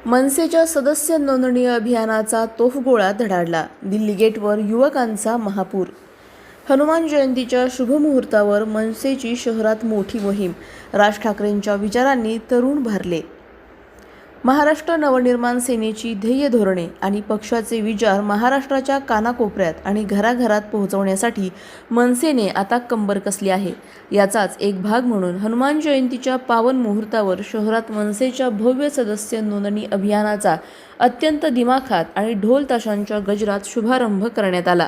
मनसेच्या सदस्य नोंदणी अभियानाचा तोफगोळा धडाडला. दिल्ली गेटवर युवकांचा महापूर. हनुमान जयंतीच्या शुभमुहूर्तावर मनसेची शहरात मोठी मोहीम. राज ठाकरेंच्या विचारांनी तरुण भारले. महाराष्ट्र नवनिर्माण सेनेची ध्येय धोरणे आणि पक्षाचे विचार महाराष्ट्राच्या कानाकोपऱ्यात आणि घराघरात पोहोचवण्यासाठी मनसेने आता कंबर कसली आहे. याचाच एक भाग म्हणून हनुमान जयंतीच्या पावन मुहूर्तावर शहरात मनसेच्या भव्य सदस्य नोंदणी अभियानाचा अत्यंत दिमाखात आणि ढोल ताशांच्या गजरात शुभारंभ करण्यात आला.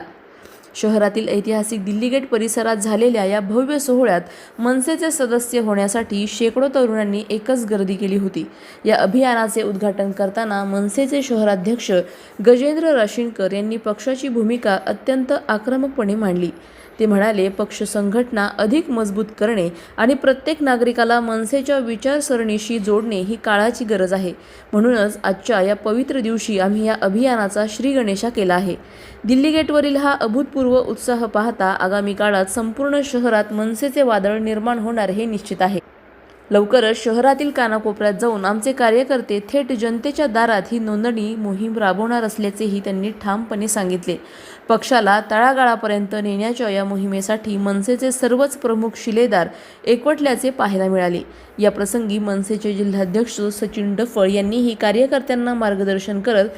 शहरातील ऐतिहासिक दिल्ली गेट परिसरात झालेल्या या भव्य सोहळ्यात मनसेचे सदस्य होण्यासाठी शेकडो तरुणांनी एकच गर्दी केली होती. या अभियानाचे उद्घाटन करताना मनसेचे शहराध्यक्ष गजेंद्र राशीनकर यांनी पक्षाची भूमिका अत्यंत आक्रमकपणे मांडली. ते म्हणाले, पक्ष संघटना अधिक मजबूत करणे आणि प्रत्येक नागरिकाला मनसेच्या विचारसरणीशी जोडणे ही काळाची गरज आहे. म्हणूनच आजच्या या पवित्र दिवशी आम्ही या अभियानाचा श्रीगणेशा केला आहे. दिल्ली गेटवरील हा अभूतपूर्व उत्साह पाहता आगामी काळात संपूर्ण शहरात मनसेचे वादळ निर्माण होणार हे निश्चित आहे. लवकरच शहरातील कानाकोपऱ्यात जाऊन आमचे कार्यकर्ते थेट जनतेच्या दारात ही नोंदणी मोहीम राबवणार असल्याचेही त्यांनी ठामपणे सांगितले. पक्षाला तळागाळापर्यंत नेण्याच्या या मोहिमेसाठी मनसेचे सर्वच प्रमुख शिलेदार एकवटल्याचे पाहायला मिळाले. या प्रसंगी मनसेचे जिल्हाध्यक्ष सचिन डफळ यांनीही कार्यकर्त्यांना मार्गदर्शन करत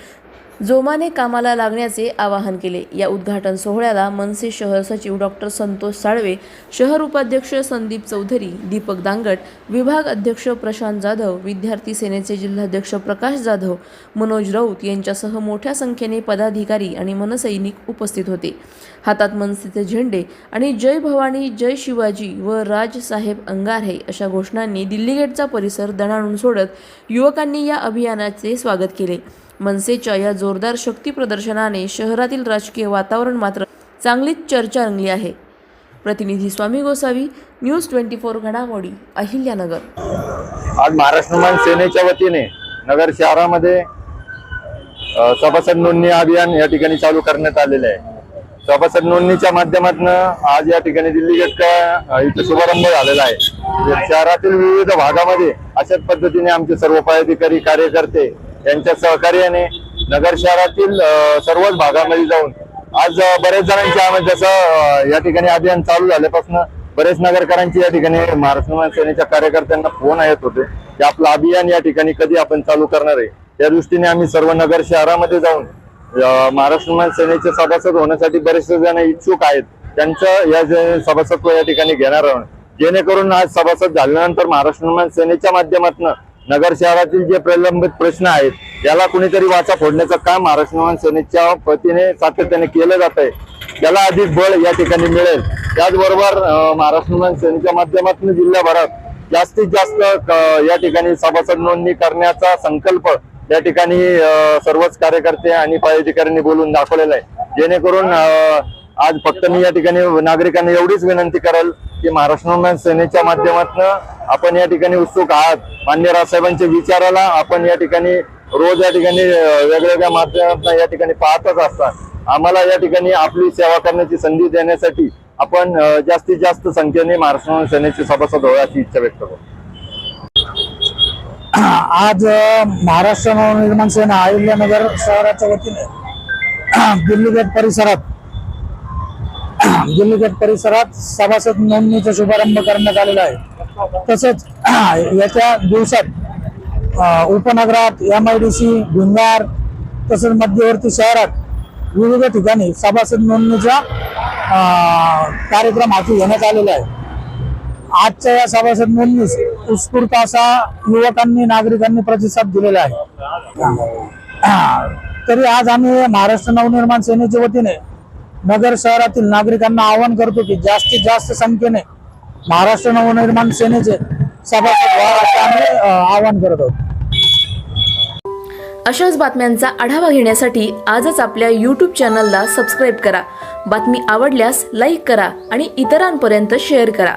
जोमाने कामाला लागण्याचे आवाहन केले. या उद्घाटन सोहळ्याला मनसे शहर सचिव डॉक्टर संतोष साळवे, शहर उपाध्यक्ष संदीप चौधरी, दीपक दांगट, विभाग अध्यक्ष प्रशांत जाधव, विद्यार्थी सेनेचे जिल्हाध्यक्ष प्रकाश जाधव, मनोज राऊत यांच्यासह मोठ्या संख्येने पदाधिकारी आणि मनसैनिक उपस्थित होते. हातात मनसेचे झेंडे आणि जय भवानी, जय शिवाजी व राजसाहेब अंगारे अशा घोषणांनी दिल्ली गेटचा परिसर दणाणून सोडत युवकांनी या अभियानाचे स्वागत केले. मनसेच्या या जोरदार शक्ती प्रदर्शनाने शहरातील राजकीय वातावरण मात्र चांगलीच चर्चा रंगली आहे. प्रतिनिधी स्वामी गोसावी, न्यूज 24 घडामोडी, अहिल्यानगर. आज महाराष्ट्र नवनिर्माण सेनेच्या वतीने नगर शहरामध्ये सभासद नोंदणी अभियान या ठिकाणी चालू करण्यात आलेले आहे. सभासद नोंदणीच्या माध्यमातून आज या ठिकाणी दिल्ली गेटचा इथे शुभारंभ झालेला आहे. शहरातील विविध भागामध्ये अशाच पद्धतीने आमचे सर्व पदाधिकारी, कार्यकर्ते यांच्या सहकार्याने नगर शहरातील सर्वच भागामध्ये जाऊन आज बरेच जणांची जसं या ठिकाणी अभियान चालू झाल्यापासून बरेच नगरकरांची या ठिकाणी महाराष्ट्र नवनिर्माण सेनेच्या कार्यकर्त्यांना फोन येत होते की आपलं अभियान या ठिकाणी कधी आपण चालू करणार आहे. त्या दृष्टीने आम्ही सर्व नगर शहरामध्ये जाऊन महाराष्ट्र नवनिर्माण सेनेचे सभासद होण्यासाठी बरेचसे जण इच्छुक आहेत. त्यांचं या सभासदत्व या ठिकाणी घेणार आहोत, जेणेकरून आज सभासद झाल्यानंतर महाराष्ट्र नवनिर्माण सेनेच्या माध्यमातून नगर शहरातील जे प्रलंबित प्रश्न आहेत याला कुणीतरी वाचा फोडण्याचं काम महाराष्ट्र नवनिर्माण सेनेच्या वतीने सातत्याने केलं जात आहे. त्याला अधिक बळ या ठिकाणी मिळेल. त्याचबरोबर महाराष्ट्र नवनिर्माण सेनेच्या माध्यमातून जिल्ह्याभरात जास्तीत जास्त या ठिकाणी सभासद नोंदणी करण्याचा संकल्प या ठिकाणी सर्वच कार्यकर्ते आणि पदाधिकाऱ्यांनी बोलून दाखवलेला आहे. जेणेकरून आज फक्त मी या ठिकाणी नागरिकांना एवढीच विनंती करेल की महाराष्ट्र नवनिर्माण सेनेच्या माध्यमातून आपण या ठिकाणी उत्सुक आहात. माननीय राजसाहेबांच्या विचाराला आपण या ठिकाणी रोज या ठिकाणी वेगवेगळ्या माध्यमातून या ठिकाणी पाहतच असतात. आम्हाला या ठिकाणी आपली सेवा करण्याची संधी देण्यासाठी आपण जास्तीत जास्त संख्येने महाराष्ट्र नवनिर्माण सेनेचे सभासद व्हावे अशी इच्छा व्यक्त करतो. आज महाराष्ट्र नवनिर्माण सेना अहिल्यानगर शहराच्या वतीने दिल्ली गेट परिसरात सभासद नोंदणीचा शुभारंभ करण्यात आलेला आहे. तसंच याच्या दिवसात उपनगरात, MIDC, भिंगार तसंच मध्यवर्ती शहरात विविध ठिकाणी सभासद नोंदणीचा कार्यक्रम हाती घेण्यात आलेला आहे. आजच्या या सभासद नोंदणीस उत्स्फूर्त असा युवकांनी, नागरिकांनी प्रतिसाद दिलेला आहे. तरी आज आम्ही महाराष्ट्र नवनिर्माण सेनेच्या वतीने नगर शहरातील नागरिकांना आवाहन करतो की जास्तीत जास्त संख्येने महाराष्ट्र नवनिर्माण सेनेचे सभासद व्हा असे आम्ही आवाहन करत आहोत. अशाच बातम्यांचा आढावा घेण्यासाठी आजच आपल्या YouTube चॅनलला सबस्क्राईब करा. बातमी आवडल्यास लाईक करा आणि इतरांपर्यंत शेअर करा.